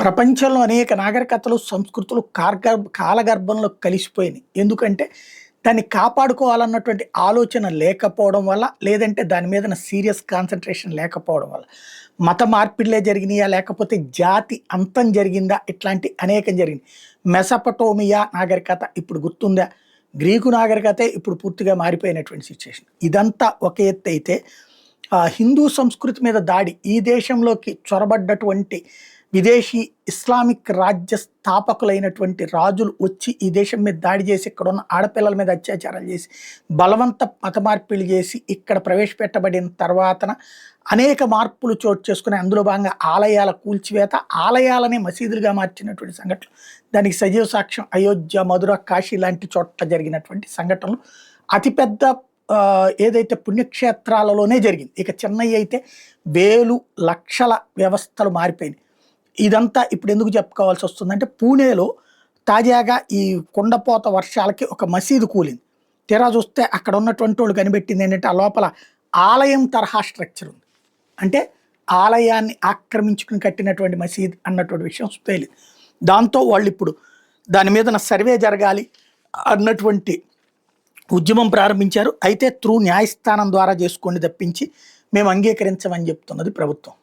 ప్రపంచంలో అనేక నాగరికతలు, సంస్కృతులు కాలగర్భంలో కలిసిపోయినాయి. ఎందుకంటే దాన్ని కాపాడుకోవాలన్నటువంటి ఆలోచన లేకపోవడం వల్ల, లేదంటే దాని మీదన సీరియస్ కాన్సంట్రేషన్ లేకపోవడం వల్ల. మత మార్పిడులే జరిగినాయా? లేకపోతే జాతి అంతం జరిగిందా? ఇట్లాంటి అనేకం జరిగింది. మెసపటోమియా నాగరికత ఇప్పుడు గుర్తుందా? గ్రీకు నాగరికతే ఇప్పుడు పూర్తిగా మారిపోయినటువంటి సిచ్యుయేషన్. ఇదంతా ఒక ఎత్తైతే హిందూ సంస్కృతి మీద దాడి, ఈ దేశంలోకి చొరబడ్డటువంటి విదేశీ ఇస్లామిక్ రాజ్య స్థాపకులైనటువంటి రాజులు వచ్చి ఈ దేశం మీద దాడి చేసి ఇక్కడ ఉన్న ఆడపిల్లల మీద అత్యాచారాలు చేసి బలవంత మత మార్పిళ్ళు చేసి ఇక్కడ ప్రవేశపెట్టబడిన తర్వాతన అనేక మార్పులు చోటు చేసుకుని అందులో భాగంగా ఆలయాల కూల్చివేత, ఆలయాలనే మసీదులుగా మార్చినటువంటి సంఘటనలు, దానికి సజీవ సాక్ష్యం అయోధ్య, మధుర, కాశీ లాంటి చోట్ల జరిగినటువంటి సంఘటనలు. అతిపెద్ద ఏదైతే పుణ్యక్షేత్రాలలోనే జరిగింది. ఇక చెన్నై అయితే వేలు లక్షల వ్యవస్థలు మారిపోయినాయి. ఇదంతా ఇప్పుడు ఎందుకు చెప్పుకోవాల్సి వస్తుందంటే, పూణేలో తాజాగా ఈ కుండపోత వర్షాలకి ఒక మసీదు కూలింది. తీరా చూస్తే అక్కడ ఉన్నటువంటి వాళ్ళు కనిపెట్టింది ఏంటంటే, ఆ లోపల ఆలయం తరహా స్ట్రక్చర్ ఉంది. అంటే ఆలయాన్ని ఆక్రమించుకుని కట్టినటువంటి మసీద్ అన్నటువంటి విషయం తేలింది. దాంతో వాళ్ళు ఇప్పుడు దాని మీద సర్వే జరగాలి అన్నటువంటి ఉద్యమం ప్రారంభించారు. అయితే న్యాయస్థానం ద్వారా చేసుకోండి తప్పించి మేము అంగీకరించమని చెప్తున్నది ప్రభుత్వం.